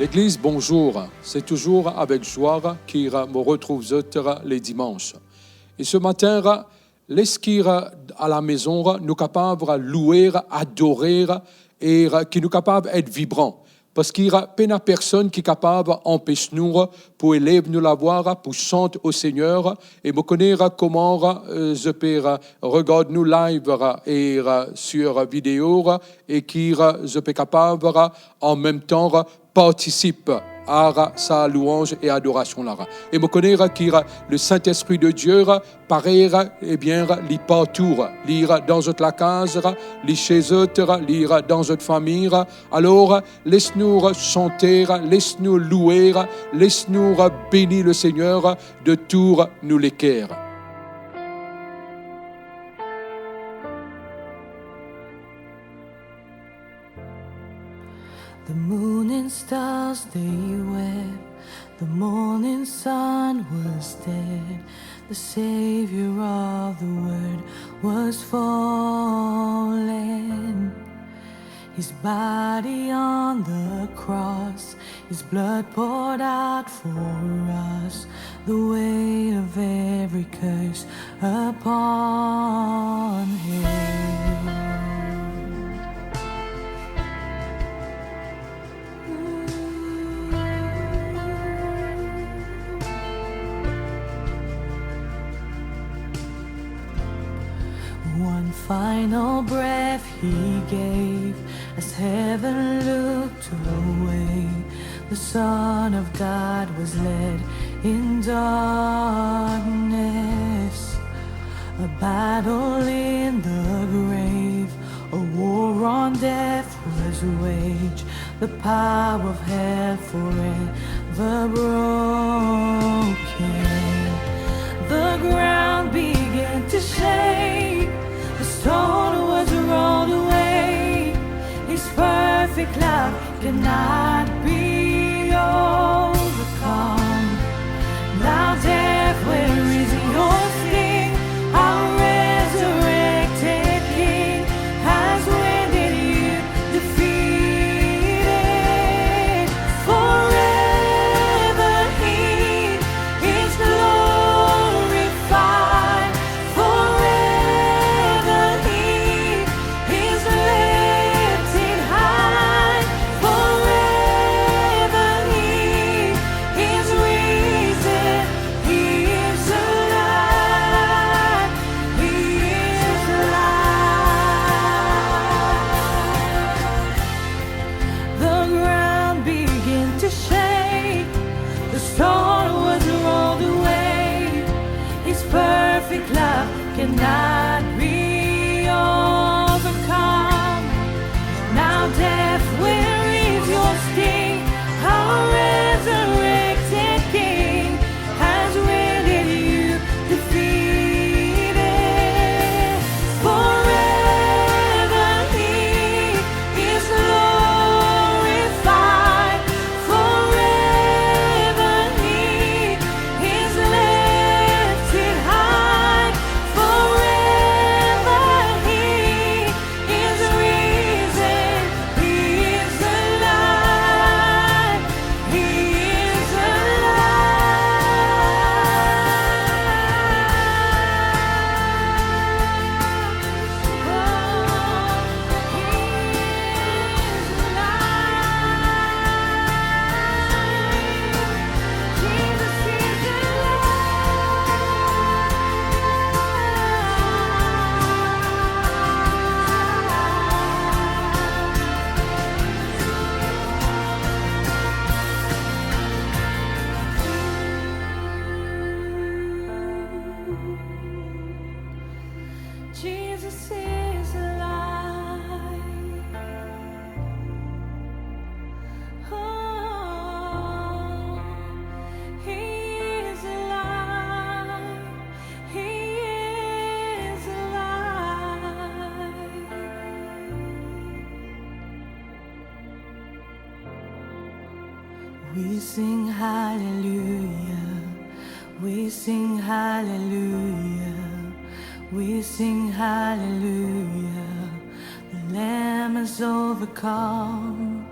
L'Église, bonjour. C'est toujours avec joie qu'il me retrouve les dimanches. Et ce matin, l'esquire à la maison, nous capables de louer, adorer et qui nous capables d'être vibrants. Parce qu'il n'y a pas personne qui est capable d'empêcher nous pour élèver nous la voir, pour chanter au Seigneur et me connaître comment je peux regarder nous live et sur vidéo et qui je peux capable en même temps participer à sa louange et adoration là. Et me connaître que le Saint-Esprit de Dieu pareil eh bien lit partout, lire dans notre case, lit chez eux, lire dans notre famille. Alors laisse-nous chanter, laisse-nous louer, laisse-nous bénir le Seigneur de tous nous les cœurs. The moon and stars they wept, the morning sun was dead, the Savior of the world was fallen. His body on the cross, His blood poured out for us, the weight of every curse upon Him. One final breath He gave as heaven looked away. The Son of God was led in darkness. A battle in the grave, a war on death was waged. The power of hell forever broken. The ground began to shake. The stone was rolled away. His perfect love cannot be overcome. Now death, where is your sting? Our resurrected King has winded you defeated. Forever He is glorified. Forever He is lifted high. Forever He is risen. He is alive. He is alive. The ground began to shake. The stone was rolled away. His perfect love cannot be overcome. Now death, where is your sting? Our resurrected King has rendered you defeated. Forever He is glorified. Forever He is lifted high. Forever He is risen. He is alive. He is Jesus is alive. Oh, He is alive. He is alive. We sing hallelujah. We sing hallelujah. We sing hallelujah. The Lamb has overcome.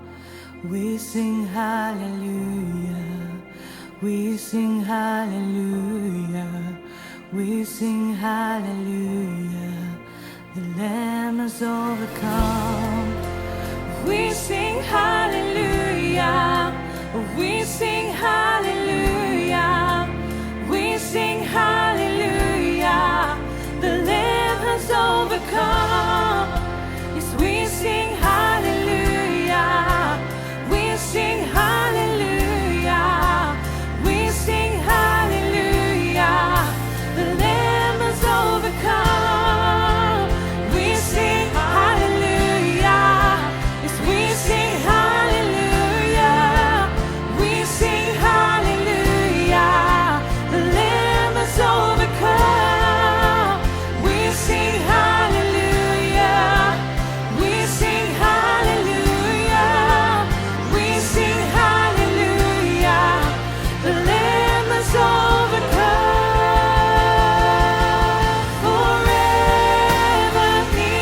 We sing hallelujah, we sing hallelujah, we sing hallelujah. The Lamb has overcome. We sing hallelujah, we sing hallelujah, we sing hallelujah. The Lamb has overcome. Yes, we sing hallelujah, we sing hallelujah, we sing hallelujah. The Lamb has overcome. We sing hallelujah. Yes, we sing hallelujah. We sing hallelujah. The Lamb has overcome. We sing hallelujah. We sing hallelujah. We sing hallelujah. The Lamb has overcome. Forever He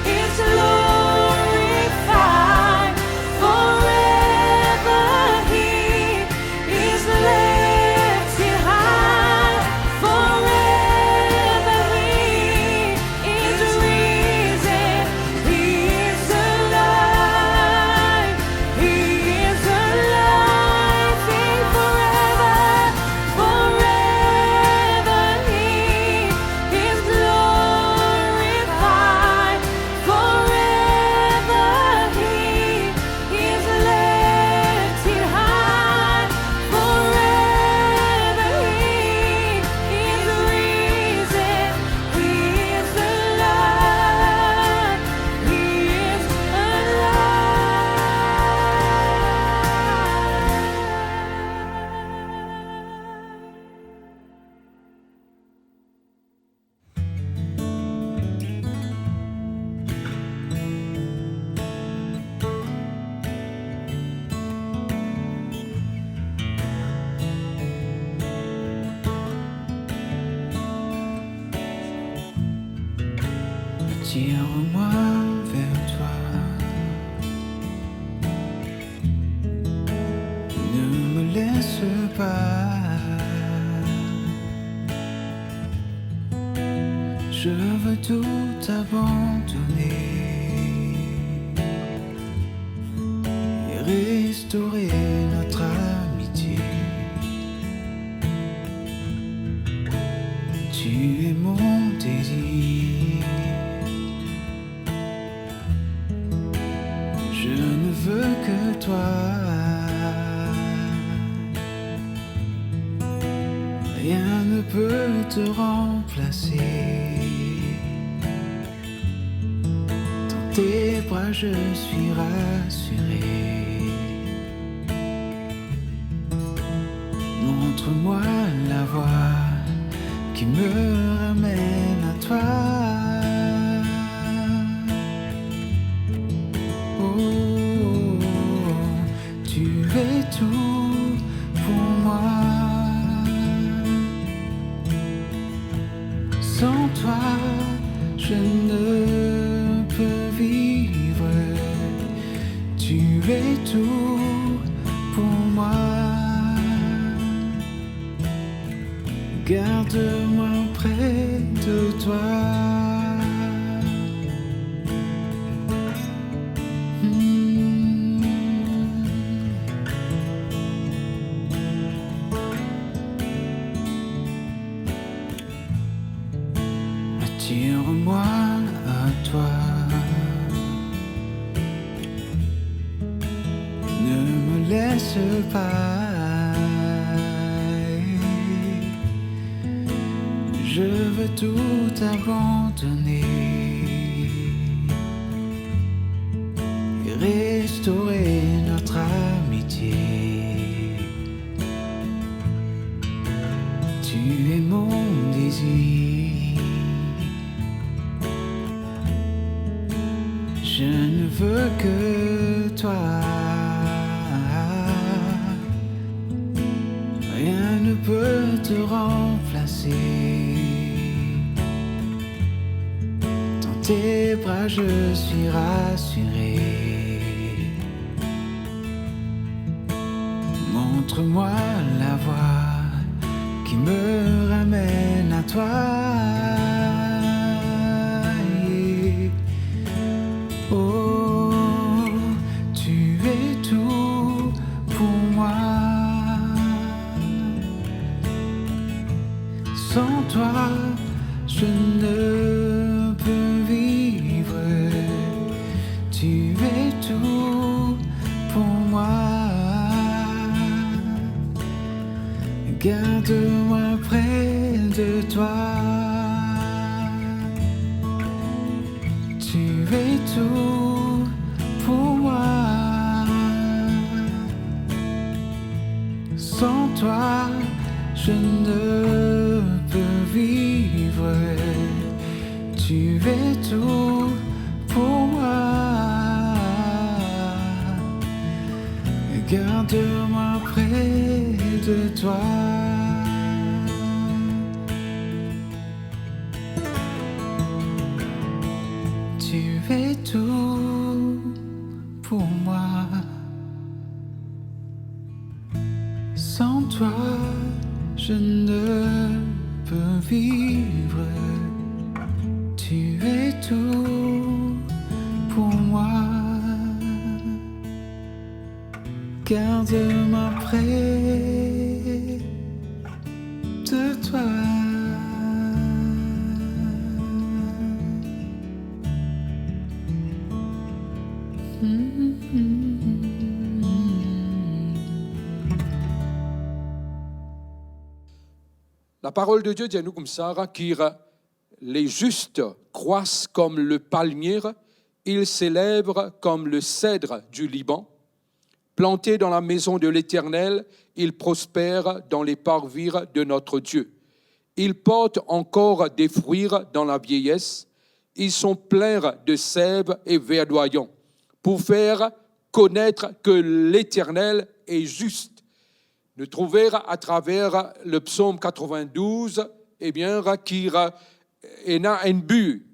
is glorified. Forever He is lifted high. Forever He is risen. He is alive. He is alive. Sing forever. Forever He is glorified. Forever He is lifted high. Forever He is risen. He is alive. He is Tire-moi vers toi, ne me laisse pas, je veux tout abandonner et restaurer notre amitié. Tu es mon désir. Je ne veux que toi. Rien ne peut te remplacer. Dans tes bras je suis rassuré. Montre-moi la voie qui me ramène à toi. Tu es tout pour moi. Sans toi, je ne peux vivre. Tu es tout pour moi. Garde-moi près de toi. Attire-moi à toi. Ne me laisse pas. Je veux tout abandonner et restaurer notre amitié. Tu es mon désir. Je ne veux que toi. Rien ne peut te remplacer. Dans tes bras je suis rassuré. Montre-moi la voie qui me ramène à toi. Oh, tu es tout pour moi. Sans toi, je ne peux vivre. Tu es tout pour moi. Garde-moi près de toi. Tu es tout pour moi. Sans toi, je ne peux vivre. Tu es tout pour moi. Garde-moi près de toi. Tu es tout pour moi. Sans toi, je ne peux vivre. Tu es tout pour moi. Garde-moi près de toi. La parole de Dieu dit à nous comme ça, que les justes croissent comme le palmier, ils s'élèvent comme le cèdre du Liban. Plantés dans la maison de l'Éternel, ils prospèrent dans les parvis de notre Dieu. Ils portent encore des fruits dans la vieillesse. Ils sont pleins de sève et verdoyants pour faire connaître que l'Éternel est juste. Nous trouvons à travers le psaume 92, qui est un but.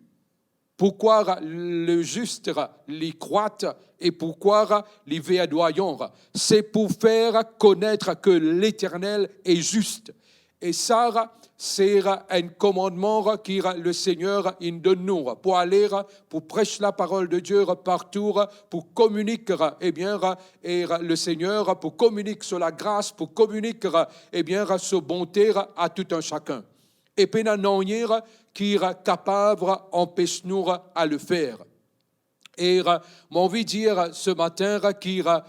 Pourquoi le juste les croît et pourquoi les verdoyants? C'est pour faire connaître que l'Éternel est juste. Et ça, c'est un commandement que le Seigneur donne nous pour aller, pour prêcher la parole de Dieu partout, pour communiquer, et le Seigneur, pour communiquer sur la grâce, pour communiquer, sur bonté à tout un chacun. Et puis, non, qui est capable d'empêcher-nous à le faire. Et j'ai envie de dire ce matin qu'à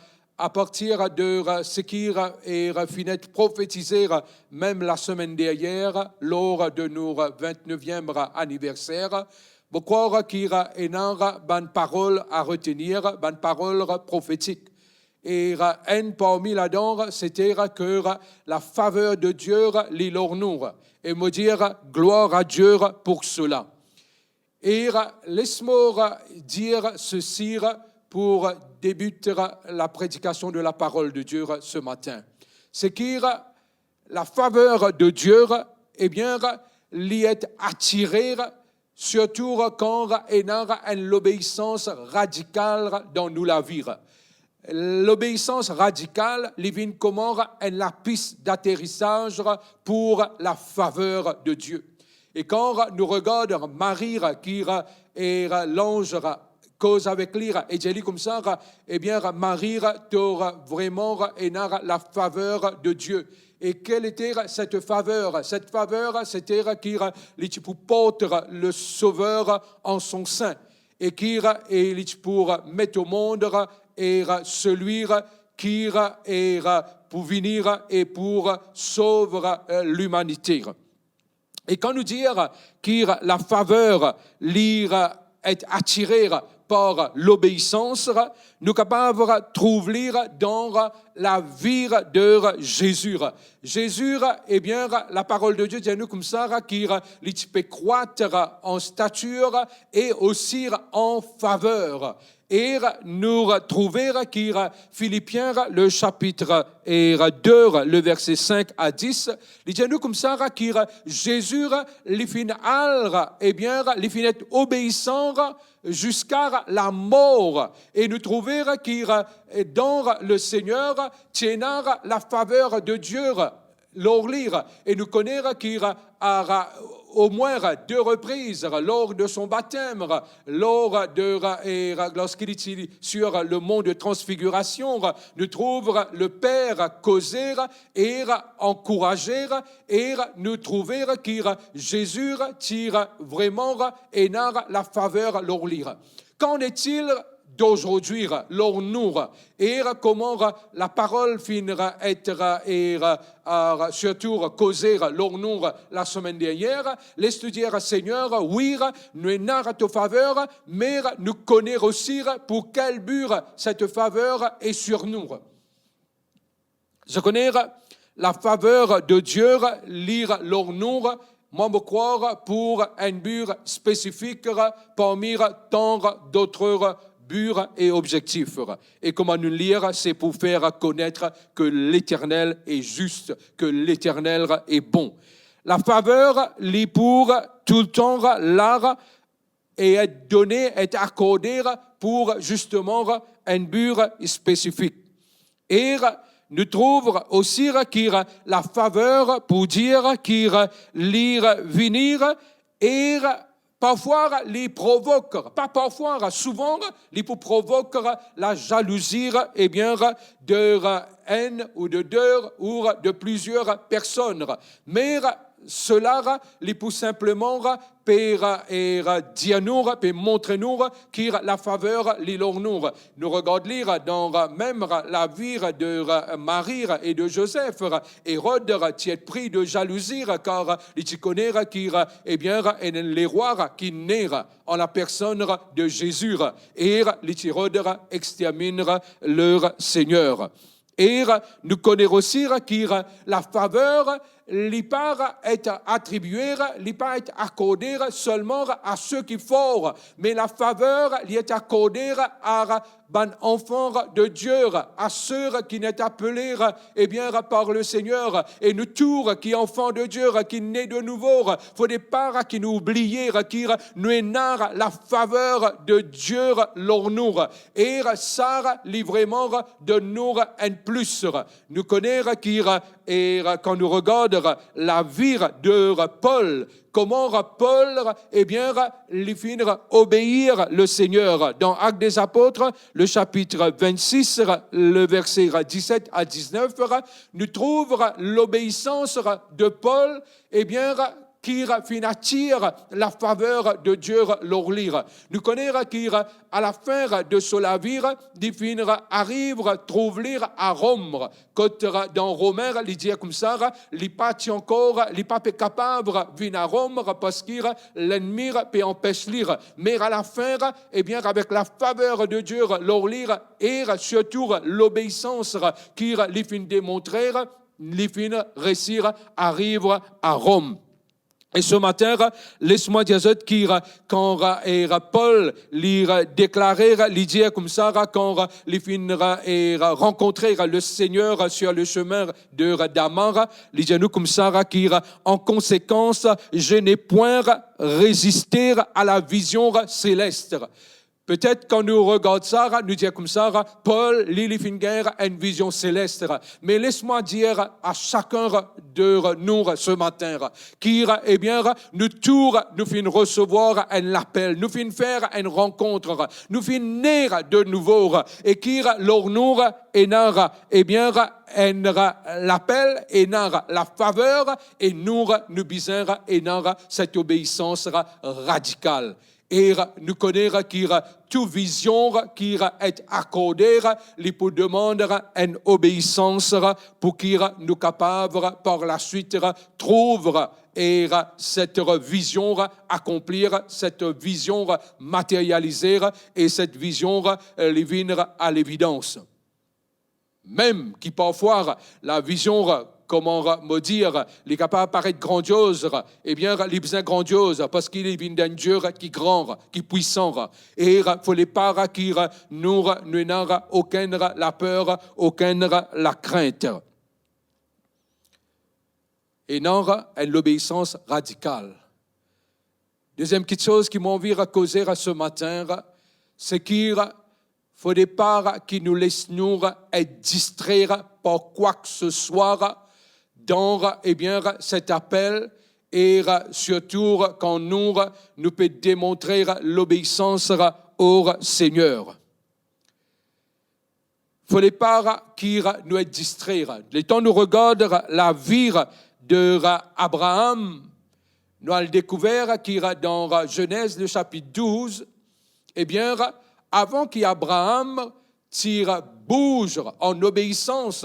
partir de ce qui est fini de prophétiser, même la semaine dernière, lors de nos 29e anniversaire, je crois qu'il y a une parole à retenir, une parole prophétique. Et un parmi là-dedans, c'était que la faveur de Dieu l'illornoue. Et me dire gloire à Dieu pour cela. Et laisse-moi dire ceci pour débuter la prédication de la parole de Dieu ce matin. C'est que la faveur de Dieu, l'y est attirée, surtout quand il y a une obéissance radicale dans nous la vie. L'obéissance radicale, il vient comme la piste d'atterrissage pour la faveur de Dieu. Et quand nous regardons Marie qui est l'ange cause avec lui et dit comme ça, Marie aura vraiment la faveur de Dieu. Et quelle était cette faveur? Cette faveur, c'était qu'il porte le Sauveur en son sein et qu'il pour mettre au monde et celui qui est pour venir et pour sauver l'humanité. Et quand nous disons que la faveur est attirée par l'obéissance, nous sommes capables de trouver dans la vie de Jésus. Jésus, la parole de Dieu dit à nous comme ça, qu'il peut croître en stature et aussi en faveur. Et nous trouvons qu'il Philippiens, le chapitre 2, le verset 5 à 10, il dit à nous comme ça, qu'il Jésus, il finit obéissant jusqu'à la mort. Et nous trouvons que dans le Seigneur, tient la faveur de Dieu. Lire et nous connaître qu'il a au moins 2 reprises lors de son baptême, lorsqu'il était sur le mont de transfiguration, nous trouvons le Père causer et encourager et nous trouver que Jésus tire vraiment et n'a la faveur leur lire. Qu'en est-il d'aujourd'hui, leur nous, et comment la parole finira être et surtout causée leur nous la semaine dernière, l'étudier Seigneur, oui, nous n'avons ta faveur, mais nous connaissons aussi pour quel but cette faveur est sur nous. Je connais la faveur de Dieu, lire leur nous, moi me croire pour un but spécifique parmi tant d'autres buts et objectifs. Et comment nous lire, c'est pour faire connaître que l'Éternel est juste, que l'Éternel est bon. La faveur, lit pour tout le temps l'art et est donnée, est accordée pour justement un but spécifique. Et nous trouvons aussi que la faveur pour dire qu'il lire venir et parfois, les provoque, pas parfois, souvent, les provoque la jalousie, eh bien, de haine ou de deux ou de plusieurs personnes. Mais cela, les pour simplement, pour dire nous, pour montrer nous, que la faveur, les leur nous. Nous regardons lire dans même la vie de Marie et de Joseph. Hérode est pris de jalousie, car il connaît qu'il eh bien, les rois qui naissent en la personne de Jésus. Et Hérode extermine leur Seigneur. Et nous connaissons aussi que la faveur, l'hyper est attribuée, l'hyper est accordée seulement à ceux qui font, mais la faveur lui est accordée à un enfant de Dieu, à ceux qui n'est appelés eh bien, par le Seigneur. Et nous tous qui enfants de Dieu, qui naît de nouveau, faut des parts qui nous oublier, qui nous énarrent la faveur de Dieu leur nous. Et ça, lit vraiment de nous en plus. Nous connaissons et quand nous regardons la vie de Paul, comment Paul, eh bien, il finit obéir le Seigneur. Dans Actes des Apôtres, le chapitre 26, le verset 17 à 19, nous trouvons l'obéissance de Paul, eh bien, qui attire la faveur de Dieu leur lire. Nous connaissons qu'à la fin de son vie, il arrive à trouver à Rome. Quand dans Romain, il dit comme ça, il n'est pas encore, il n'est pas capable de venir à Rome parce que l'ennemi peut empêcher lire. Mais à la fin, eh bien, avec la faveur de Dieu leur lire et surtout l'obéissance qu'il finit démontrer, il finit réussir à arriver à Rome. Et ce matin, laisse-moi dire que quand Paul lui déclarait, lui dit comme ça, quand il finira et rencontrer le Seigneur sur le chemin de Damar, il dit nous comme ça, qu'en conséquence, je n'ai point résisté à la vision céleste. Peut-être quand nous regardons ça, nous disons comme ça, Paul, Lili Finger a une vision céleste. Mais laisse-moi dire à chacun de nous ce matin, qui, eh bien, nous tous, nous finissons recevoir un appel, nous finissons faire une rencontre, nous finissons naître de nouveau, et qui, leur nous, eh bien, l'appel, et la faveur, et nous bisons, et cette obéissance radicale. Et nous connaissons qu'il toute vision qui est accordée, il peut demander une obéissance pour qu'il nous capable par la suite trouver et cette vision accomplir, cette vision matérialiser et cette vision les venir à l'évidence. Même qui parfois la vision comment me dire, il est capable de paraître grandiose, eh bien, il est bien grandiose parce qu'il est d'un Dieu qui est grand, qui est puissant. Et il ne faut pas qu'il nous n'ait aucune la peur, aucune la crainte. Et non, l'obéissance radicale. Deuxième petite chose qui m'a envie de causer ce matin, c'est qu'il ne faudrait pas qu'il nous laisse nous être distraire par quoi que ce soit dans cet appel et surtout quand nous peut démontrer l'obéissance au Seigneur. Il ne faudrait pas qu'il nous ait distraire. Le temps nous regarde la vie d'Abraham, nous avons découvert qu'il dans Genèse, le chapitre 12, avant qu'Abraham bouge en obéissance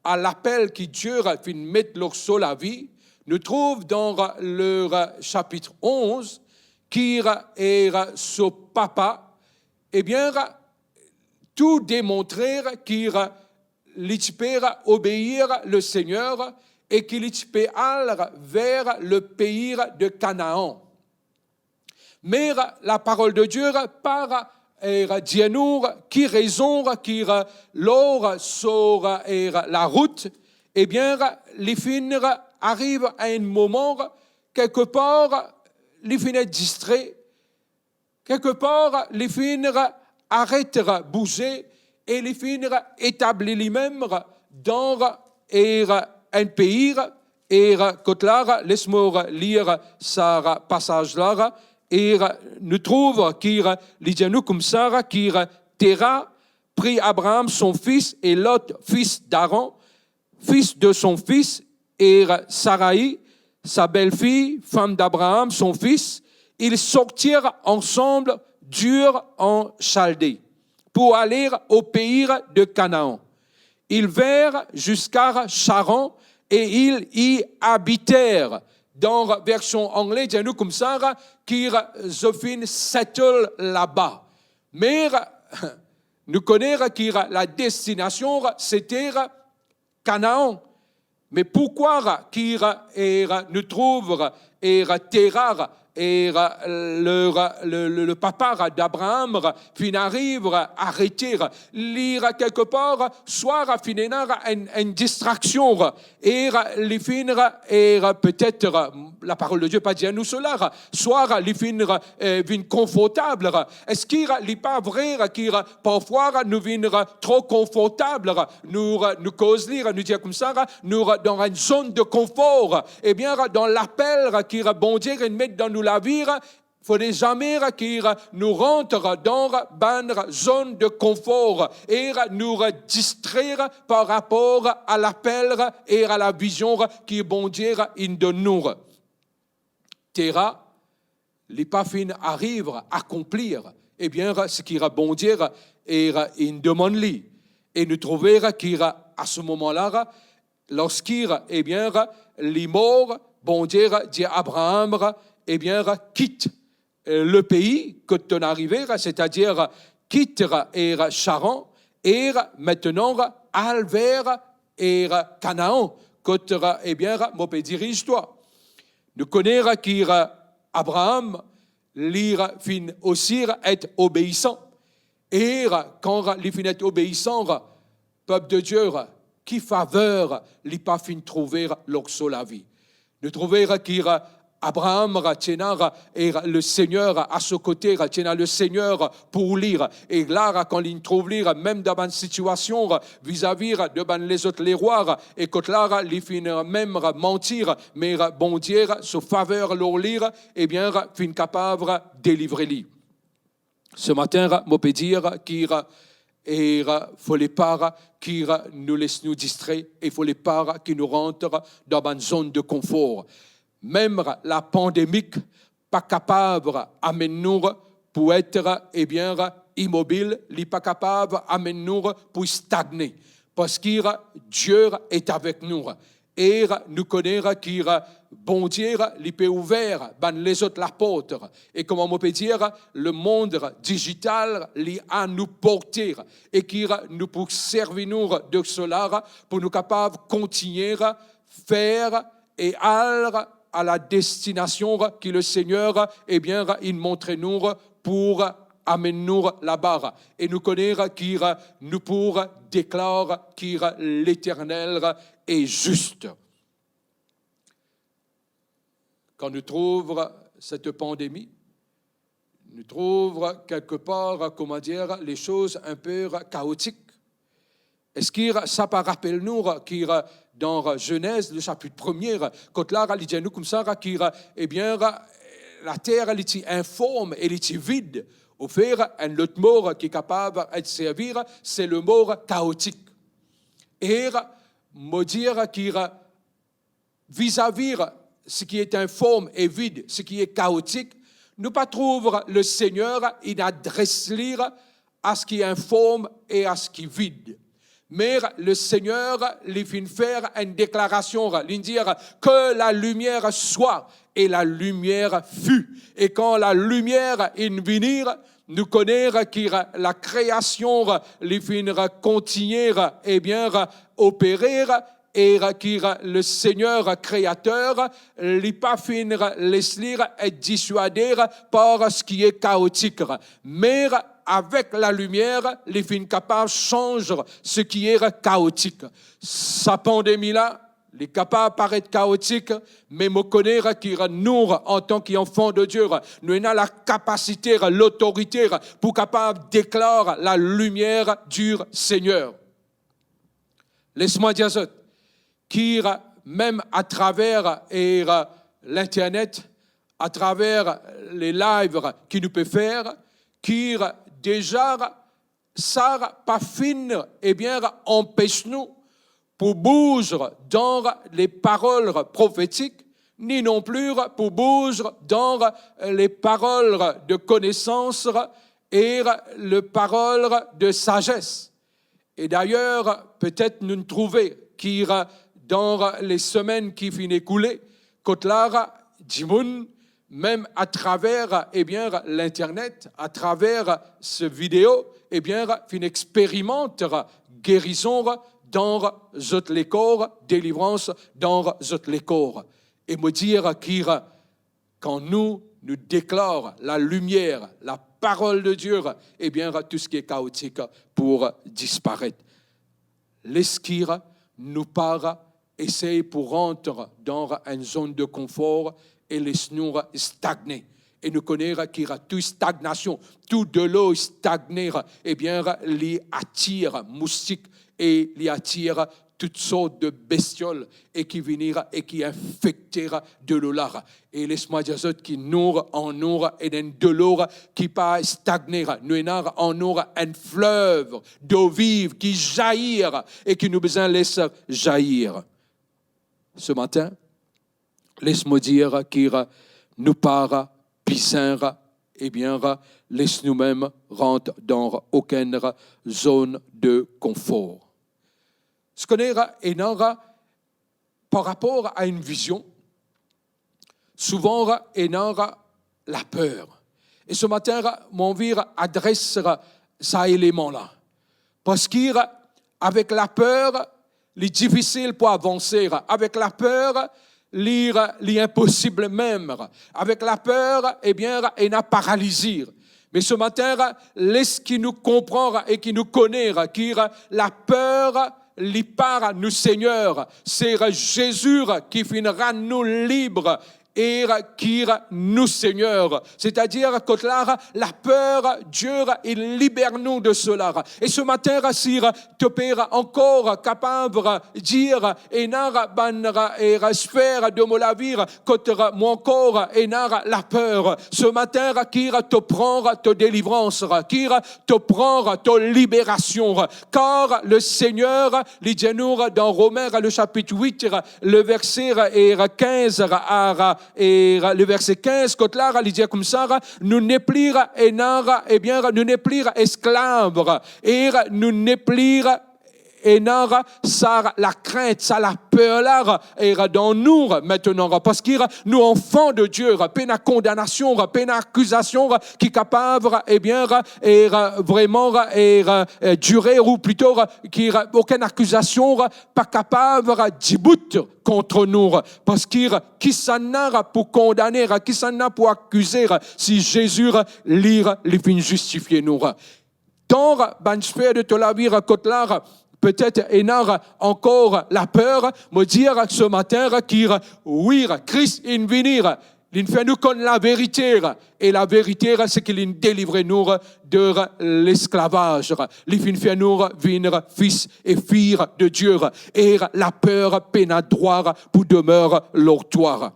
à l'appel que Dieu a fait mettre sur la vie, nous trouvons dans le chapitre 11 qu'il est son papa, tout démontrer qu'il peut obéir le Seigneur et qu'il peut aller vers le pays de Canaan. Mais la parole de Dieu par nous qui raison qui lors sur la route, les fins arrivent à un moment quelque part les fins être distrait, quelque part les fins arrêtent de bouger et les fins établir les-mêmes dans un pays et quand là laisse-moi lire ce passage là et nous trouve qu'il dit nous comme ça qu'il Terah prit Abraham son fils et Lot fils d'Aaron fils de son fils et Sarai sa belle-fille femme d'Abraham son fils, ils sortirent ensemble d'Ur en Chaldée pour aller au pays de Canaan. Ils vinrent jusqu'à Charan et ils y habitèrent. Dans la version anglaise, il y a nous comme ça, qu'ils ont settle là-bas. Mais nous connaissons que la destination, c'était Canaan. Mais pourquoi nous trouvons Terah et le papa d'Abraham arrive à arrêter, lire quelque part, soit une distraction, et les finir, et peut-être la parole de Dieu pas dire nous cela, soit les finir confortable. Est-ce qu'il n'est pas vrai que parfois nous venons trop confortable, nous cause lire, nous dire comme ça, nous dans une zone de confort, et bien dans l'appel qui bon Dieu met dans nous la vie, il ne faudrait jamais qu'il nous rentre dans une zone de confort et nous distraire par rapport à l'appel et à la vision qui bon Dieu donne nous. Terah, les pafines arrivent à accomplir, ce qu'il bon Dieu et il demande lui. Et nous trouvons qu'il à ce moment-là, lorsqu'il les morts, bon Dieu dit à Abraham, quitte le pays que tu es arrivé, c'est-à-dire quitte Charan, et maintenant al vers Canaan, que tu dirige-toi. Nous connaissons qu'Abraham, fin aussi être obéissant. Et quand il finit obéissant, peuple de Dieu, qui faveur les pas fin trouver leur la vie. Nous trouvons qu'Abraham et le Seigneur à ce côté, le Seigneur pour lire. Et là, quand il trouve lire, même dans une situation vis-à-vis de les autres les rois, et quand là, il finit même mentir, mais bon Dieu, ce faveur leur lire, fin capable de délivrer lui. Ce matin, je peux dire qu'il et il faut les pas qui nous laissent nous distraire et il faut les pas qui nous rentrent dans une zone de confort. Même la pandémie pas capable d'amener nous pour être immobile, il n'est pas capable d'amener nous pour stagner. Parce que Dieu est avec nous. Et nous connaissons qu'il bon Dieu, il peut ouvrir les autres la porte. Et comme on peut dire, le monde digital, il a nous porter. Et qu'il nous peut servir de cela pour nous capables de continuer à faire et aller à la destination que le Seigneur, il montre nous pour amener nous là-bas. Et nous connaissons qu'il nous pour déclarer qu'il l'Éternel est juste. Quand nous trouvons cette pandémie nous trouve quelque part, comment dire, les choses un peu chaotiques. Est-ce qu'il ça par rappelle-nous qu'il dans Genèse, le chapitre 1er, quand là, il dit nous comme ça, eh bien, la terre, elle est informe, elle est vide. Au faire, un autre mot qui est capable de servir, c'est le mot chaotique. Et me dire qu'il vis-à-vis ce qui est informe et vide, ce qui est chaotique, nous pas trouver le Seigneur, il adresse lire à ce qui est informe et à ce qui est vide. Mais le Seigneur, il vient faire une déclaration, il dit que la lumière soit, et la lumière fut. Et quand la lumière est venir, nous connaissons que la création, il vient continuer, et bien, opérer, et que le Seigneur créateur, il n'est pas finir laisser et dissuader par ce qui est chaotique. Mais avec la lumière, les fins capables changent ce qui est chaotique. Sa pandémie-là, les capables paraître chaotique, mais me connaître qu'il nous, en tant qu'enfants de Dieu, nous avons la capacité, l'autorité pour capable déclarer la lumière du Seigneur. Laisse-moi dire ça. Qui, même à travers l'Internet, à travers les lives qu'il nous peut faire, qui déjà, ça, pas fin, eh bien, empêche-nous pour bouger dans les paroles prophétiques, ni non plus pour bouger dans les paroles de connaissance et les paroles de sagesse. Et d'ailleurs, peut-être nous trouver qui, dans les semaines qui viennent écouler, quand là, Jimoun, même à travers eh bien, l'Internet, à travers ce vidéo, eh bien, fin expérimente guérison dans les corps, délivrance dans les corps. Et me dire qu'il, quand nous déclarons la lumière, la parole de Dieu, eh bien, tout ce qui est chaotique pour disparaître. L'esquire nous part, essaye pour rentrer dans une zone de confort et laisse-nous stagner. Et nous connaissons qu'il y a toute stagnation, tout de l'eau stagner, eh bien, l'y attire moustiques et l'y attire toutes sortes de bestioles et qui viennent et qui infectent de l'eau là. Et laisse-moi dire ça, qui nourrit en nous et de l'eau qui pas stagner. Nous avons en nous un fleuve d'eau vive qui jaillit et qui nous besoin laisse jaillir. Ce matin, laisse-moi dire qu'il nous part piscin, eh bien, laisse nous-mêmes rentrer dans aucune zone de confort. Ce qu'on est par rapport à une vision, souvent, il y a la peur. Et ce matin, mon vie adresse cet élément-là. Parce qu'avec la peur, il est difficile pour avancer. Avec la peur, l'impossible même. Avec la peur, eh bien, il y a paralysé. Mais ce matin, laisse qui nous comprend et qui nous connaît, qui la peur, li part nous Seigneur, c'est Jésus qui finira nous libres et qui nous Seigneur. C'est-à-dire que là, la peur, Dieu, il libère nous de cela. Et ce matin, si tu peux encore capable de dire, et n'a banra et faire de mon avenir, que mon corps et n'a la peur. Ce matin, qui te prend ta délivrance, qui te prend ta libération. Car le Seigneur, il dit nous dans Romains, le chapitre 8, le verset 15 et le verset 15, quand là, il dit comme ça, nous n'est plus nous n'est plus esclaves, et nous n'est plus et ça la crainte, ça la peur là et dans nous maintenant parce que nous enfants de Dieu, pas la condamnation, pas l'accusation qui est capable et bien et vraiment et durer ou plutôt qui aucune accusation pas capable d'y bout contre nous parce que qui s'en a pour condamner, qui s'en a pour accuser si Jésus lire les fins justifier nous. Tant ben j'espère de te la vie côté là peut-être il y a encore la peur, me dire ce matin que oui, Christ est venu Il fait nous connaître la vérité. Et la vérité, c'est qu'il délivre nous de l'esclavage. Il fait nous venir fils et filles de Dieu. Et la peur pénétroire pour demeurer leur toit.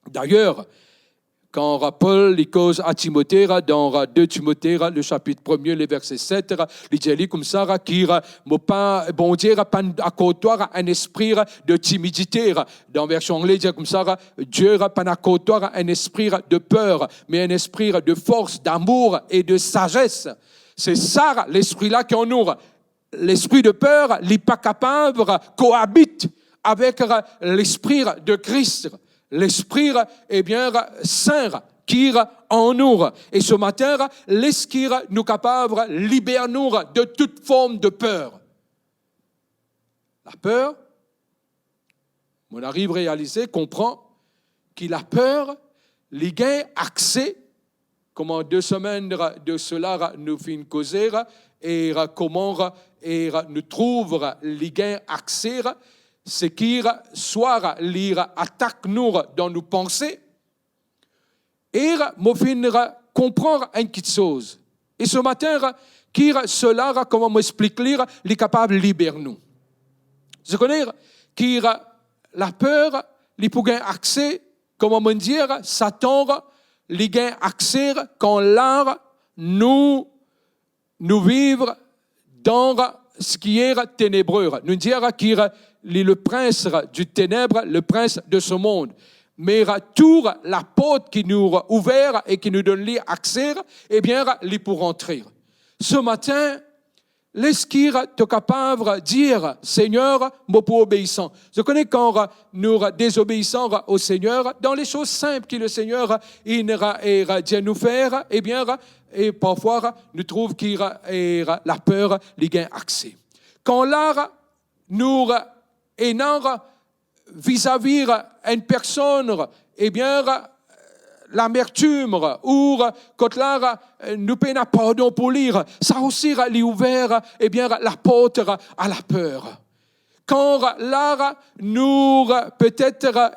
D'ailleurs, quand Paul cause à Timothée, dans 2 Timothée, le chapitre 1er, le verset 7, il dit comme ça, qu'il pas, bon Dieu, pas accorder un esprit de timidité. Dans la version anglaise, il dit comme ça, Dieu pas accorder un esprit de peur, mais un esprit de force, d'amour et de sagesse. C'est ça, l'esprit-là qui en nous. L'esprit de peur, il n'est pas capable de cohabiter avec l'esprit de Christ. L'Esprit est bien saint qui est en nous. Et ce matin, l'Esprit nous capable de libérer nous de toute forme de peur. La peur, on arrive à réaliser, comprend que la peur, les gains accès, comme en 2 semaines de cela nous fin causer, et comment nous trouve les gains accès, c'est qu'il soit lire attaque nous dans nos pensées et me finir comprendre une petite chose. Et ce matin, qu'il cela, comment m'explique lire, il est capable de libérer nous. Je connais qu'il la peur, il peut gagner accès, comment me dire, Satan, il gagne accès quand l'art nous vivre dans ce qui est ténébreux. Nous dire qu'il est le prince du ténèbre, le prince de ce monde. Mais tout la porte qui nous ouvert et qui nous donne l'accès, eh bien, il pour entrer. Ce matin, l'esprit est capable de dire, Seigneur, moi pour obéissant. Je connais quand nous désobéissons au Seigneur, dans les choses simples que le Seigneur il dit nous faire, eh bien, et parfois, nous trouvons qu'il la peur, il gagne accès. Quand là, nous et non vis-à-vis une personne, eh bien, l'amertume, ou quand là, nous payons pardon pour lire, ça aussi lui ouvert, eh bien, la porte à la peur. Quand là, nous, peut-être,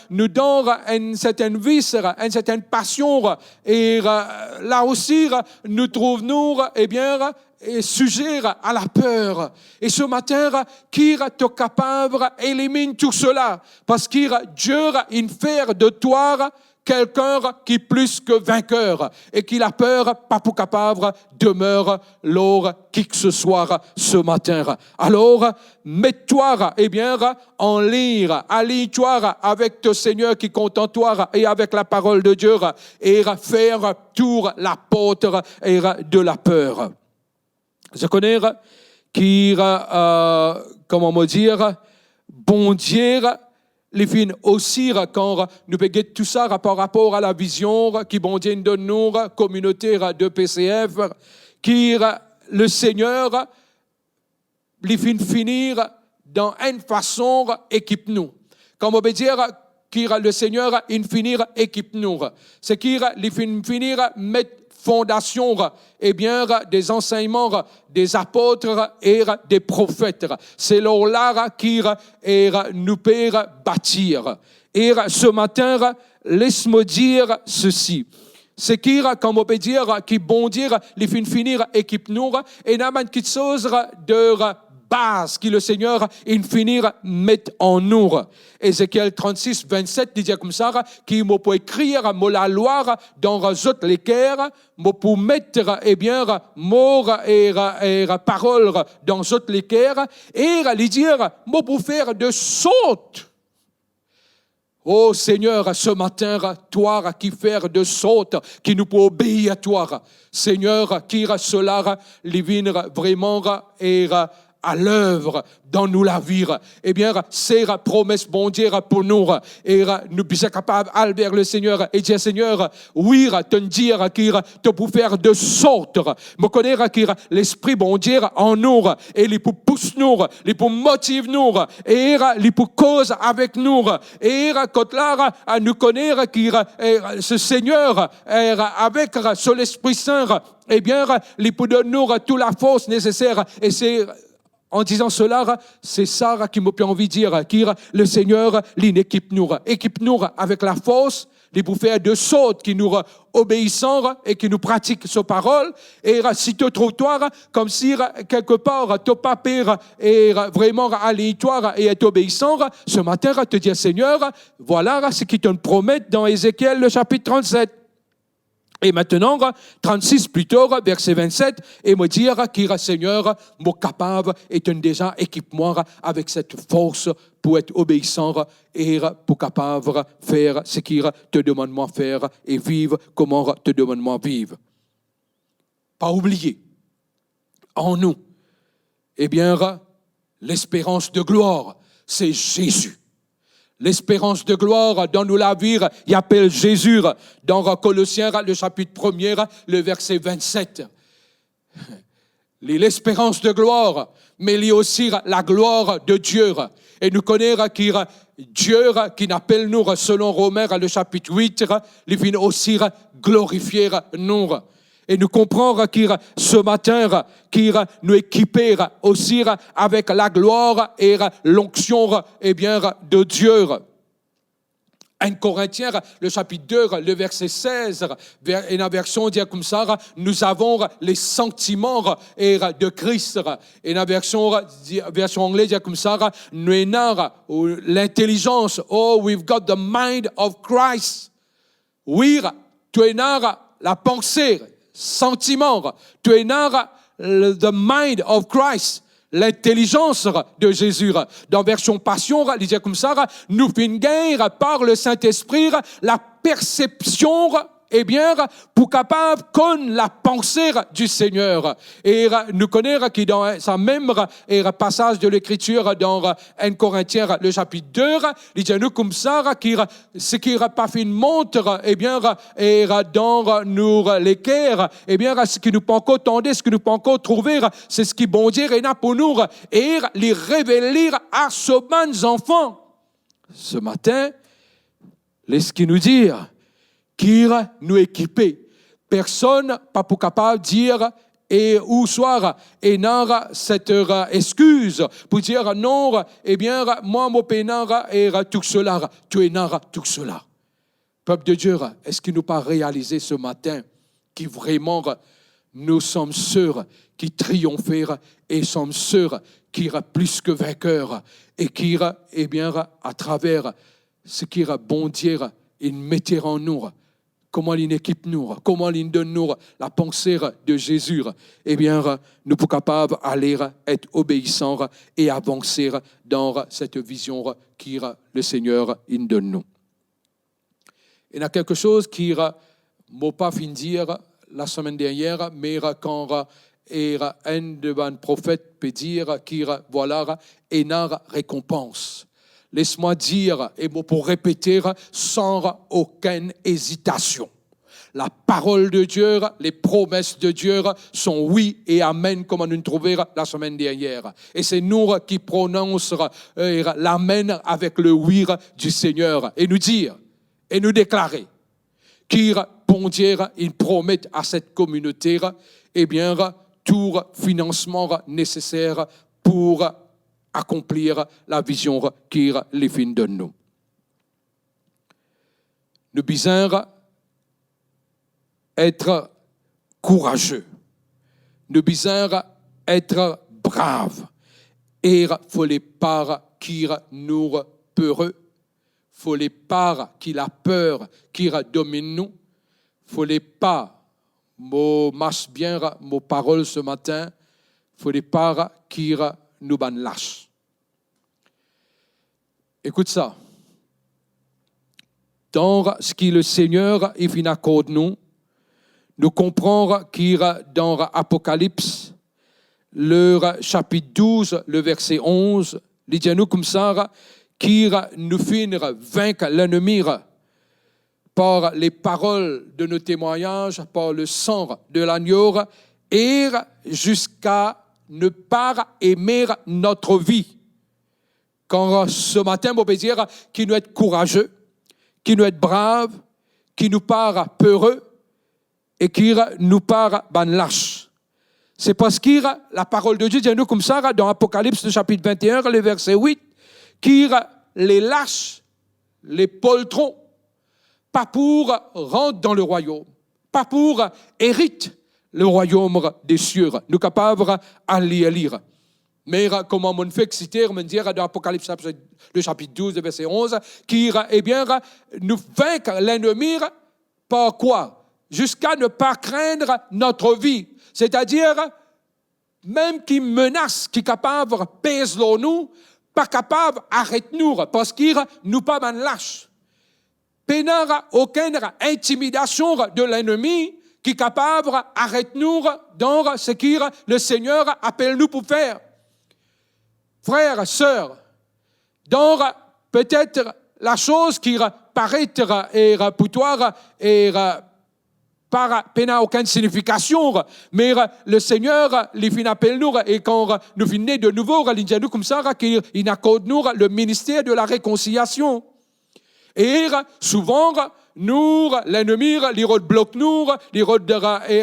nous donne une certaine vice, une certaine passion, et là aussi, nous trouvons, eh bien, et sujet à la peur. Et ce matin, qui est capable d'éliminer tout cela? Parce que Dieu il fait de toi quelqu'un qui est plus que vainqueur et qui la peur pas pour capable demeure lors qui que ce soit ce matin. Alors, mets-toi eh bien en lire, allie-toi avec ton Seigneur qui compte toi et avec la parole de Dieu et faire tour la porte et de la peur. Je connais qui, comment me dire, bon Dieu, les filles aussi, quand nous payons tout ça par rapport à la vision qui bon Dieu donne nous, communauté de PCF, qui le Seigneur, les filles finir dans une façon équipe nous. Comme on peut dire, qui le Seigneur, il finir équipe nous. C'est qui les filles finir mettre fondation, eh bien, des enseignements des apôtres et des prophètes. C'est là qui nous peut bâtir. Et ce matin, laisse-moi dire ceci. C'est qui, comme on peut dire, qui bon dire, les finir équipe nous, et n'a pas quelque chose de base que le Seigneur il finir mettre en nous. Ézéchiel 36, 27 dit comme ça, qui m'a pour écrire la loi dans autres les cœurs, m'a pour mettre eh bien mort et parole dans autres les cœurs, et lui dire m'a pour faire de sorte. Oh Seigneur, ce matin, toi qui faire de sorte, qui nous peut obéir à toi, Seigneur, qui cela les venir vraiment et à l'œuvre dans nous la vie. Eh bien, c'est la promesse bon Dieu pour nous. Et nous sommes capables d'aller vers le Seigneur et dire, Seigneur, oui, te dire qu'il te peut faire de sorte. Me connaître qu'il l'Esprit bon Dieu en nous. Et il peut pousser nous, il peut motiver nous. Et il peut cause avec nous. Et quand là, nous connaître qu'il ce Seigneur avec l'Esprit Saint, eh bien, il peut donner nous toute la force nécessaire. Et c'est En disant cela, c'est ça qui me fait envie de dire que le Seigneur, il équipe-nous avec la force, les pour faire de sorte qui nous obéissons et qui nous pratiquent sa parole. Et si tu trouves toi, comme si quelque part, tu pas peur et vraiment aller toi et être obéissant, ce matin, te dire Seigneur, voilà ce qu'il te promet dans Ézéchiel, le chapitre 37. Et maintenant, 36 plus tard, verset 27, et me dire qu'il Seigneur, mon capable, et déjà équipe-moi avec cette force pour être obéissant et pour capable faire ce qu'il te demande de faire et vivre comment te demande de vivre. Pas oublier, en nous, eh bien, l'espérance de gloire, c'est Jésus. L'espérance de gloire dans nous la vie, il appelle Jésus dans Colossiens, le chapitre 1er, le verset 27. L'espérance de gloire, mais il y a aussi la gloire de Dieu. Et nous connaissons que Dieu, qui appelle nous, selon Romains, le chapitre 8, il vient aussi glorifier nous. Et nous comprenons que ce matin, qu'il nous équiper aussi avec la gloire et l'onction de Dieu. 1 Corinthiens, le chapitre 2, le verset 16, et la version dit comme ça, nous avons les sentiments de Christ. Et la version anglaise dit comme ça, nous avons l'intelligence, oh, we've got the mind of Christ. Oui, tu as la pensée, sentiment, tu as the mind of Christ, l'intelligence de Jésus. Dans version passion, il dit comme ça, nous finissons par le Saint-Esprit la perception, pour capable connaître la pensée du Seigneur. Et nous connaissons que dans ce même passage de l'Écriture, dans 1 Corinthiens, le chapitre 2, il dit nous comme ça, ce qui n'a pas fait une montre, et dans nous les cœurs, ce qui nous peut encore tendre, ce qui nous peut encore trouver, c'est ce qui bon Dieu est là pour nous, et les révéler à ce bons enfants. Ce matin, laisse qui nous dire, qui nous équiper. Personne pas pour capable de dire et ou soir et non cette excuse pour dire non, moi mon pénard et tout cela, tu es non tout cela. Peuple de Dieu, est-ce qu'il nous pas réalisé ce matin qui vraiment nous sommes sûrs qui triomphèrent et sommes sûrs qui ira plus que vainqueurs et qui ira à travers ce qui ira bon Dieu il mettait en nous. Comment il équipe nous, comment il donne nous la pensée de Jésus, nous sommes capables d'aller être obéissants et avancer dans cette vision que le Seigneur il donne nous. Il y a quelque chose qui m'a pas fini de dire la semaine dernière, mais quand un de mes prophètes peut dire qu'il voilà une récompense. Laisse-moi dire, et pour répéter, sans aucune hésitation. La parole de Dieu, les promesses de Dieu sont oui et amen, comme nous trouvons la semaine dernière. Et c'est nous qui prononçons l'amen avec le oui du Seigneur. Et nous dire, et nous déclarer, qu'il bon Dieu, il promet à cette communauté, tout financement nécessaire pour accomplir la vision qu'il les fin de nous. Nous devons être courageux. Nous devons être braves. Et il ne faut pas qu'il nous peureux. Il ne faut pas qu'il a peur qui domine nous. Il ne faut pas, je marche bien mes paroles ce matin, il ne faut pas qu'il nous lâche. Écoute ça. Dans ce que le Seigneur il accorde nous comprenons qu'il dans Apocalypse, le chapitre 12, le verset 11, il dit nous comme ça, qu'il nous finira vaincre l'ennemi par les paroles de nos témoignages, par le sang de l'agneau, et jusqu'à ne pas aimer notre vie. Quand ce matin, on peut dire qu'il nous est courageux, qu'il nous est brave, qu'il nous part peureux et qu'il nous part lâche. C'est parce que la parole de Dieu dit à nous comme ça, dans Apocalypse, le chapitre 21, le verset 8, qu'il les lâche, les poltrons, pas pour rentrer dans le royaume, pas pour hériter le royaume des cieux. Nous sommes capables à lire. Mais comment on fait citer, on dire dans Apocalypse, le chapitre 12, le verset 11, qui, eh bien, nous vaincre l'ennemi par quoi? Jusqu'à ne pas craindre notre vie. C'est-à-dire, même qui menace, qui est capable de peser nous, pas capable d'arrêter nous, parce qu'il nous pas man lâche. Pénara aucune intimidation de l'ennemi qui est capable d'arrêter nous dans ce que le Seigneur appelle nous pour faire. Frères, sœurs, donc peut-être la chose qui paraît pour toi par n'a aucune signification, mais le Seigneur, il appelle nous, et quand nous finissons de nouveau, il dit nous comme ça, qu'il accorde nous le ministère de la réconciliation. Et souvent, nous, l'ennemi, il bloque nous, il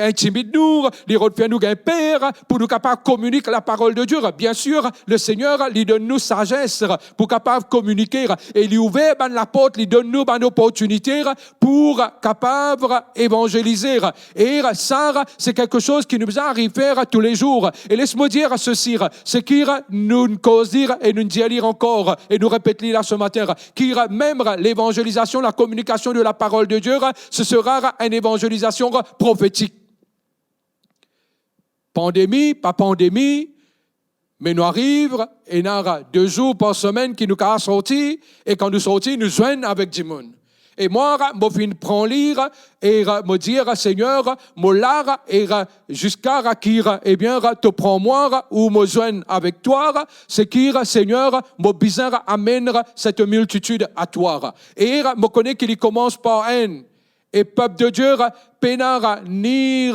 intimide nous, il fait nous un père pour nous capables de communiquer la parole de Dieu. Bien sûr, le Seigneur, il donne nous sagesse pour capable de communiquer. Et il ouvre la porte, il donne nous une opportunité pour capable d'évangéliser. Et ça, c'est quelque chose qui nous arrive à faire tous les jours. Et laisse-moi dire ceci, c'est qu'il nous cause dire et nous dire encore, et nous répéter là ce matin, qu'il même l'évangélisation, la communication de la parole de Dieu, ce sera une évangélisation prophétique. Pandémie, pas pandémie, mais nous arrivons et nous avons 2 jours par semaine qui nous ont sorti et quand nous sortons, nous joignons avec du monde. Et moi, je vais prendre lire et me dire, Seigneur, je l'art et jusqu'à qui, eh bien, te prends moi ou me joigne avec toi, c'est qui, Seigneur, me bizarre amène cette multitude à toi. Et je connais qu'il commence par un. Et peuple de Dieu, pénard ni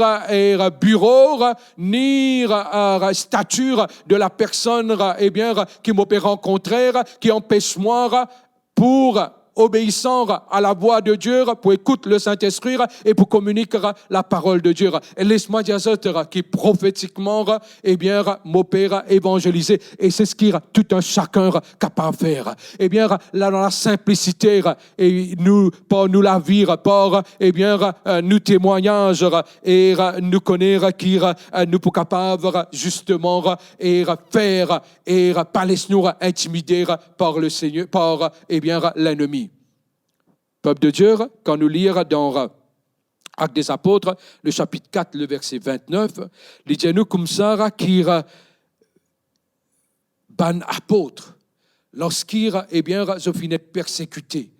bureau, ni stature de la personne, eh bien, qui m'a rencontré, qui empêche moi pour obéissant à la voix de Dieu, pour écouter le Saint-Esprit et pour communiquer la parole de Dieu. Et laisse-moi dire ça, qui prophétiquement, eh bien, m'opère évangéliser. Et c'est ce qui tout un chacun capable de faire. Eh bien, là, dans la simplicité, et nous, par nous la vie, par, eh bien, nous témoignages, et nous connaître qui nous pour capable, justement, et faire, et pas laisser-nous intimider par le Seigneur, par, eh bien, l'ennemi. Peuple de Dieu, quand nous lisons dans Actes des Apôtres, le chapitre 4, le verset 29, il dit nous comme ça, qui ban apôtre, lorsqu'il, eh bien, je finis de persécuter.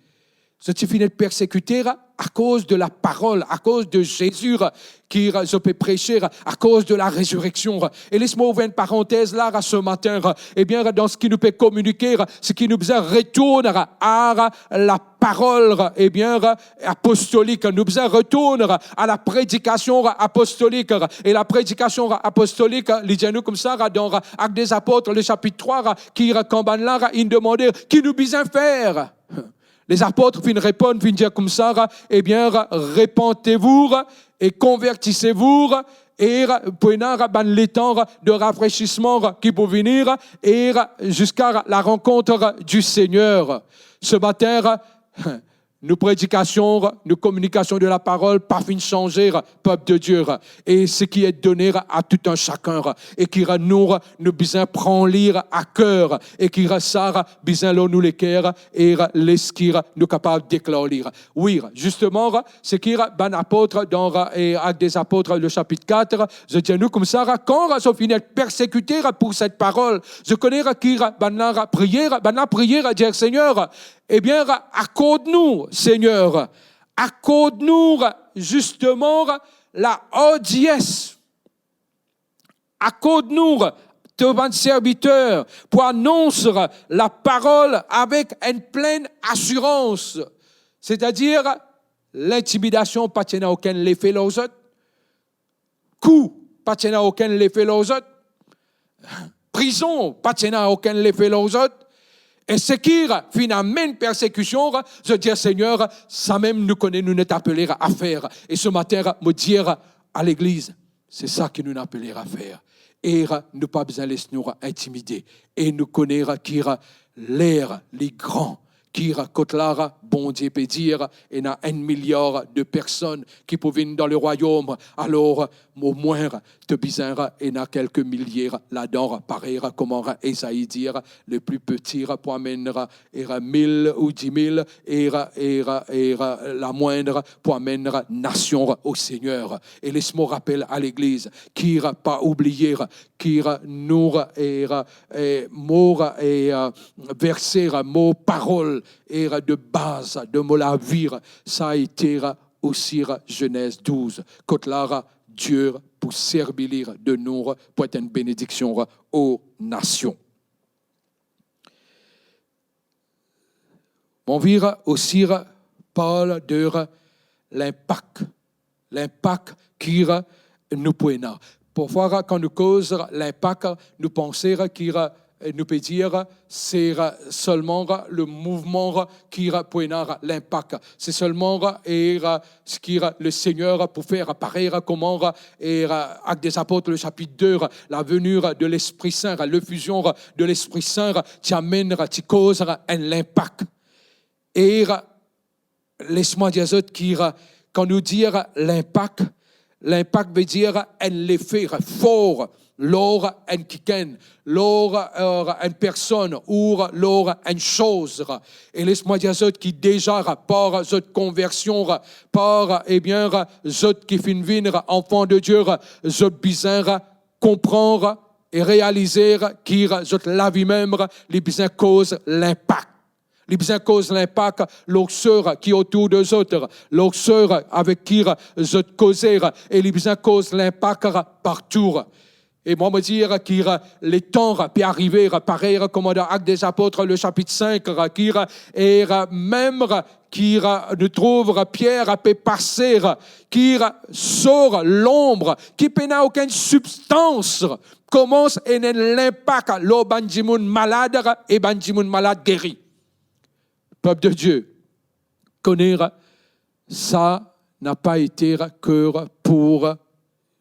Je finis de persécuter à cause de la parole, à cause de Jésus qui je peux prêcher, à cause de la résurrection. Et laisse-moi ouvrir une parenthèse là, ce matin. Eh bien, dans ce qui nous peut communiquer, ce qui nous retourne à la parole, eh bien, apostolique. Nous retourne à la prédication apostolique. Et la prédication apostolique, il dit nous comme ça, dans Actes des Apôtres, le chapitre 3, qui quand là, il demandait, qui nous besoin faire? Les apôtres viennent répondre, viennent dire comme ça, eh bien, répentez-vous et convertissez-vous et prenez les temps de rafraîchissement qui peut venir et jusqu'à la rencontre du Seigneur. Ce matin, nos prédications, nos communications de la parole, pas fin changer, peuple de Dieu. Et ce qui est donné à tout un chacun. Et qui nous besoin prendre lire à cœur. Et qui ça, besoin nous les cœurs et l'esquire nous capable de déclarer. Oui, justement, ce qui est ban apôtre dans Actes des Apôtres, le chapitre 4, je dis nous comme ça, quand je finis de persécuter pour cette parole, je connais qui ban prière, dire Seigneur, eh bien, accorde-nous, Seigneur, accorde-nous justement la audience. Accorde-nous, ton serviteur, pour annoncer la parole avec une pleine assurance. C'est-à-dire, l'intimidation, pas tient aucun effet aux autres. Coup, pas tient aucun effet aux autres. Prison, pas tient aucun effet aux autres. Et ce qui finalement une persécution, je dis Seigneur, ça même nous connaît, nous n'est appelé à faire. Et ce matin, me dire à l'église, C'est ça que nous appelons à faire. Et nous pas besoin de nous intimider. Et nous connaître qui l'air, les grands, qui côté bon Dieu peut dire, il y a 1 milliard de personnes qui peuvent venir dans le royaume. Alors, au moins, te bizarre, il y a quelques milliers là-dedans. Pareil, comment Esaïe dire, le plus petit pour amener 1000 ou 10 000, et la moindre pour amener nation au Seigneur. Et laisse-moi rappeler à l'Église, qui n'a pas oublié, qui nous mots et versets, mots, paroles, et de base de la vie, ça a été aussi Genèse 12. Quand là, Dieu pour servir de nous, pour être une bénédiction aux nations. On verra aussi parle de l'impact qui nous peut avoir. Parfois, quand nous causons l'impact, nous pensons qu'il nous peut dire c'est seulement le mouvement qui peut avoir l'impact. C'est seulement ce que le Seigneur peut faire apparaître comment Actes des Apôtres, le chapitre 2, la venue de l'Esprit Saint, l'effusion de l'Esprit Saint, tu amènes, tu causes un impact. Et laisse-moi dire ça, quand nous disons l'impact veut dire un effet fort. Lors une quelqu'un, lors une personne ou lors une chose. Et laisse-moi dire ça qui déjà par cette conversion, par cette qui finit venir enfant de Dieu, cette bizarre comprendre et réaliser qui cette la vie même, les bizarres cause l'impact. Les bizarres cause l'impact, leurs sœurs qui autour d'eux autres, leurs sœurs avec qui je causer, et les bizarres cause l'impact partout. Et moi, me dire que les temps peut arriver, pareil, comme dans Actes des Apôtres, le chapitre 5, qui et même qui nous trouve Pierre peut passer, qui sort l'ombre, qui n'a aucune substance, commence et l'impact, l'eau bandimoun malade et bandimoun malade guéri. Peuple de Dieu, connaître ça n'a pas été que pour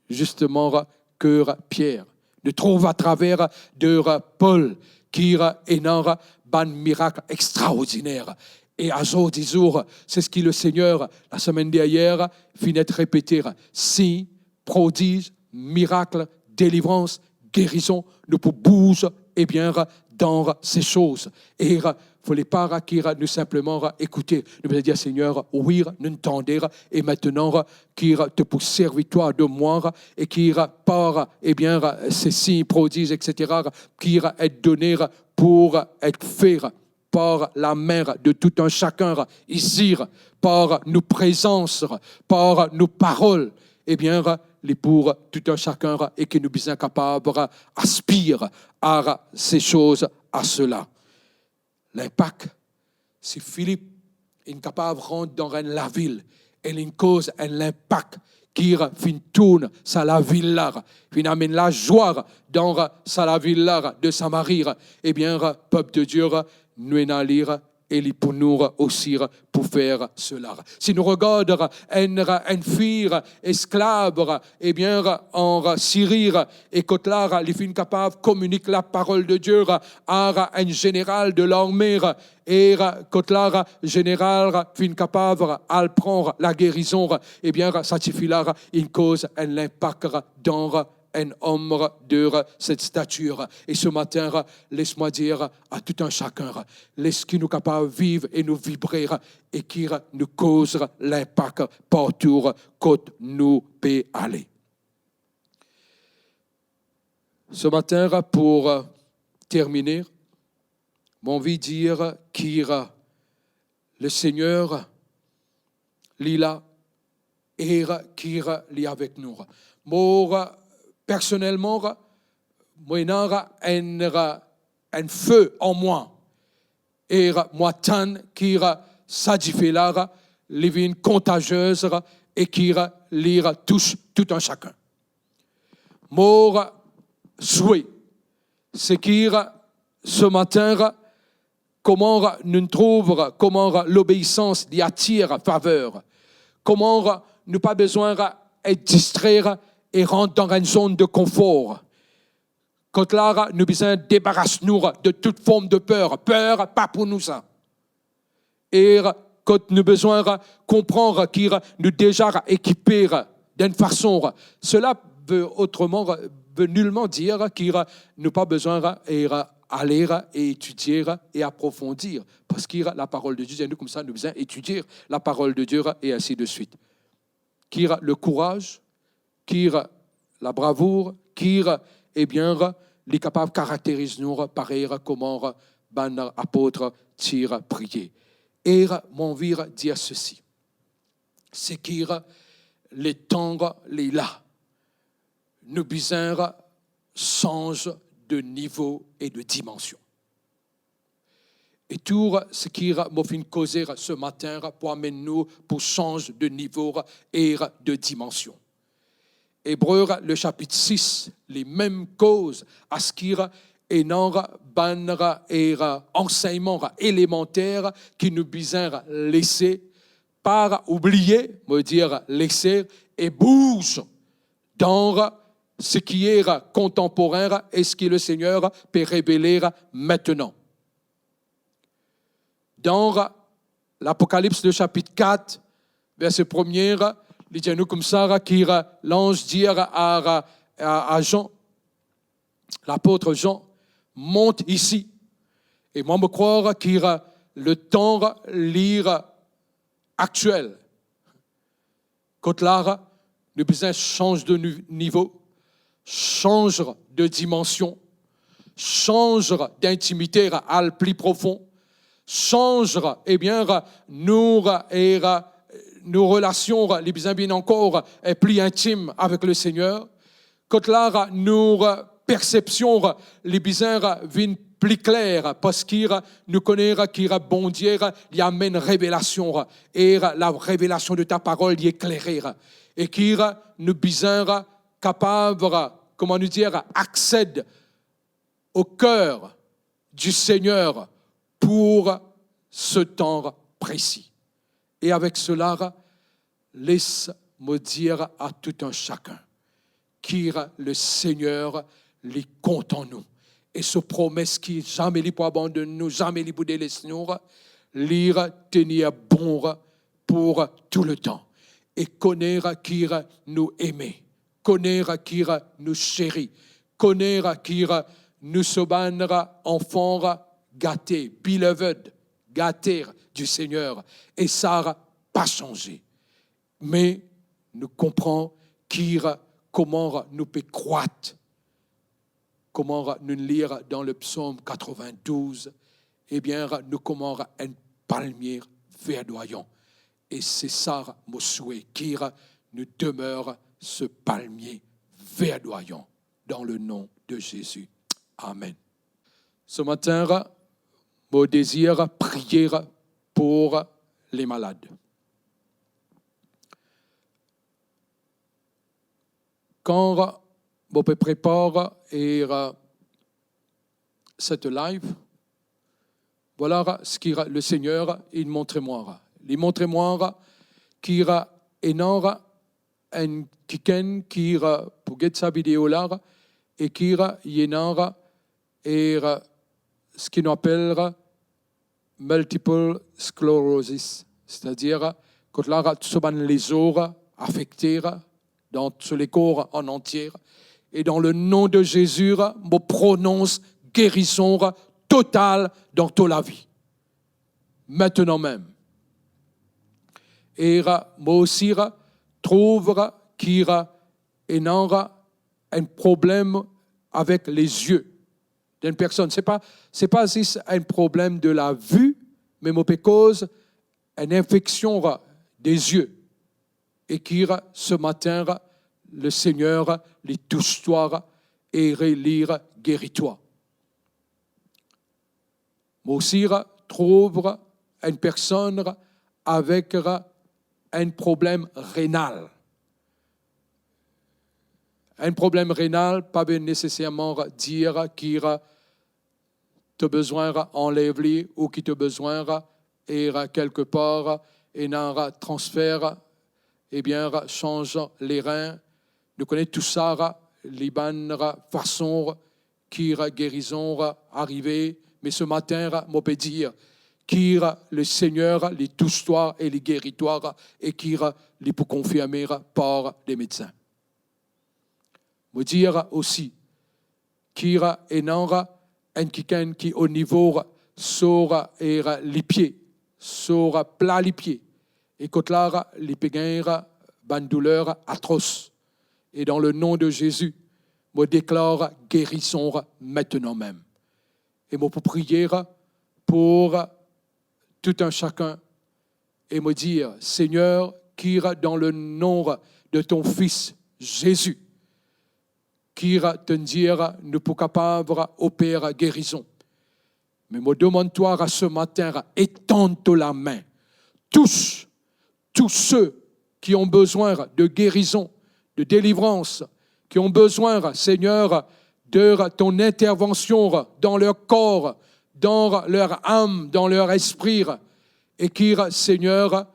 justement que Pierre. Nous trouvons à travers de Paul qui est un miracle extraordinaire. Et à jour des jours, c'est ce que le Seigneur, la semaine dernière, finit de répéter. Signes, prodiges, miracles, délivrance, guérison, nous pouvons bouger dans ces choses. Et il ne fallait pas nous simplement écouter. Nous pouvons dire, Seigneur, oui, nous entendons, et maintenant, qui te pour servir toi de moi, et qui par, ces signes, prodiges, etc., qui est donné pour être fait par la main de tout un chacun ici, par nos présences, par nos paroles, les pour tout un chacun, et que nous sommes capables d'aspirer à ces choses, à cela. L'impact, si Philippe est capable de rentrer dans la ville, et il cause un impact qui tourne sur la ville là, qui amène la joie dans la ville là de Samarie, peuple de Dieu, nous allons lire et pour nous aussi pour faire cela. Si nous regardons une fille esclave, en Syrie, et que là, les filles capables de communiquer la parole de Dieu à un général de l'armée, et que là, général, fin capable de prendre la guérison, ça suffit là, une cause, un impact dans un homme de cette stature. Et ce matin, laisse-moi dire à tout un chacun, laisse qui nous capable de vivre et nous vibrer et qui nous cause l'impact partout quand nous peut aller. Ce matin, pour terminer, j'ai envie de dire que le Seigneur, il est là et qu'il est avec nous. Personnellement, moi, j'ai un feu en moi. Et moi, tant qui s'agit là, les vignes contagieuses et qui touche tout un chacun. Mon souhait, c'est que ce matin, comment nous trouvons, comment l'obéissance y attire faveur, comment nous pas besoin d'être distraits et rentre dans une zone de confort. Quand là, nous besoin débarrasser-nous de toute forme de peur. Peur, pas pour nous ça. Et quand nous besoin comprendre qu'il nous déjà équipés d'une façon, cela veut nullement dire qu'il n'a pas besoin d'aller et étudier et approfondir. Parce que la parole de Dieu, nous comme ça, nous besoin étudier la parole de Dieu et ainsi de suite. Qu'il le courage, qu'il la bravoure, qu'il eh bien, les capables caractérisent nous pareil comment ben apôtre tire prier. Et mon envie dire ceci, c'est qu'il les temps les là, nous besoin change de niveau et de dimension. Et tout ce qui m'a fait causer ce matin pour amener nous pour changer de niveau et de dimension. Hébreux, le chapitre 6, les mêmes causes à ce qui est dans et enseignement élémentaire qui nous besoin laisser, par oublier, me dire laisser, et bouge dans ce qui est contemporain et ce que le Seigneur peut révéler maintenant. Dans l'Apocalypse, le chapitre 4, verset 1er, il dit à nous comme ça, qui l'ange dit à Jean, l'apôtre Jean, monte ici. Et moi, je crois qu'il a le temps lire actuel. Quand là, nous besoin change de niveau, change de dimension, change d'intimité à le plus profond, change, eh bien, nos relations, les besoins bien encore, est plus intimes avec le Seigneur. Quand là, nos perceptions, les besoins viennent plus clairs, parce qu'il nous connaît, qu'il a bon Dieu, il amène révélation, et la révélation de ta parole y éclairer, et qu'il nous besoin capable, comment nous dire, accède au cœur du Seigneur pour ce temps précis. Et avec cela, laisse-moi dire à tout un chacun qu'il le Seigneur les compte en nous. Et ce promesse qui jamais les pour abandonner nous, jamais les pour délaisser nous, lire, tenir bon pour tout le temps. Et connaître qu'il nous aimait, connaître qu'il nous chérit, connaître qu'il nous sobanera enfants gâtés, beloved, gâtés du Seigneur. Et ça n'a pas changé. Mais nous comprenons comment nous pouvons croître, comment nous lire dans le psaume 92, eh bien, nous comment un palmier verdoyant. Et c'est ça mon souhait, qu'il nous demeure ce palmier verdoyant dans le nom de Jésus. Amen. Ce matin, mon désir prier pour les malades. Quand je prépare cette live, voilà ce que le Seigneur il montre-moi. Il montre-moi qu'il y a un quelqu'un qui pour get sa vidéo là et qui y a ce qu'on appelle multiple sclerosis, c'est-à-dire quand là les os affectés dans tous les corps en entier. Et dans le nom de Jésus, je prononce guérison totale dans toute la vie. Maintenant même. Et moi aussi, trouve qu'il y a un problème avec les yeux d'une personne. C'est pas juste un problème de la vue, mais moi cause une infection des yeux. Et qui ce matin, le Seigneur les touche-toi et relire guéris-toi. Moi aussi, trouve une personne avec un problème rénal. Un problème rénal, pas nécessairement dire qu'il a besoin d'enlever ou qu'il a besoin et quelque part et un transfert, eh bien, change les reins. nous connaissons tout ça, les bonnes façons qui guérison arriver, mais ce matin, je peux dire qui le Seigneur les touche-toi et les guérit-toi et qui les peut confirmer par les médecins. Je dire aussi qui est un quelqu'un qui au niveau sur les pieds, sur plat les pieds, et quand là les péguins ban douleur atroce. Et dans le nom de Jésus, je déclare guérison maintenant même. Et je peux prier pour tout un chacun et me dire, Seigneur, qui dans le nom de ton Fils Jésus, qui te dire, nous sommes capables d'opérer guérison. Mais me demande-toi ce matin, étends la main. Tous ceux qui ont besoin de guérison, de délivrance, qui ont besoin, Seigneur, de ton intervention dans leur corps, dans leur âme, dans leur esprit, et qui, Seigneur,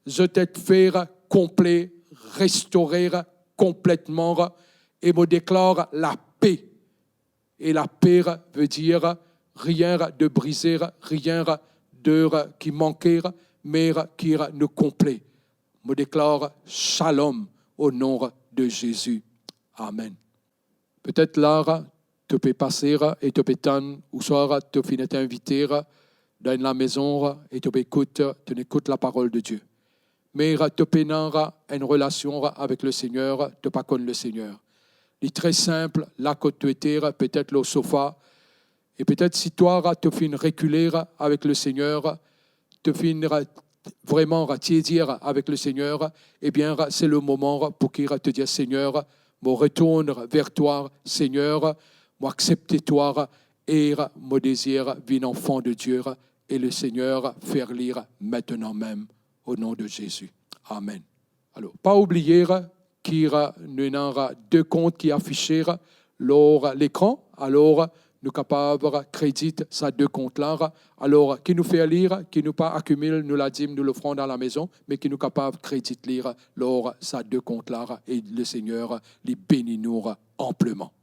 je t'ai fait complet, restaurer complètement, et me déclare la paix. Et la paix veut dire rien de briser, rien de qui manquer, mais qui nous complet. Me déclare shalom au nom de Jésus. Amen. Peut-être là, tu peux passer et tu peux t'en, ou soit tu finis t'inviter dans la maison et tu écoutes la parole de Dieu. Mais tu peux avoir une relation avec le Seigneur, tu ne pas connaître le Seigneur. Il est très simple, là que tu étais, peut-être au sofa, et peut-être si toi, tu finis reculer avec le Seigneur, tu finis vraiment dire avec le Seigneur, eh bien, c'est le moment pour qu'il te dise, Seigneur, je retourne vers toi, Seigneur, je accepte toi et mon désir vient enfant de Dieu et le Seigneur faire lire maintenant même au nom de Jésus. Amen. Alors, pas oublier qu'il y a deux comptes qui affichent l'écran. Alors, nous sommes capables de créditer ces deux comptes-là. Alors, qui nous fait lire, qui nous pas accumule, nous la dîme, nous le ferons dans la maison, mais qui nous capables de créditer lire ces deux comptes-là et le Seigneur les bénit nous amplement.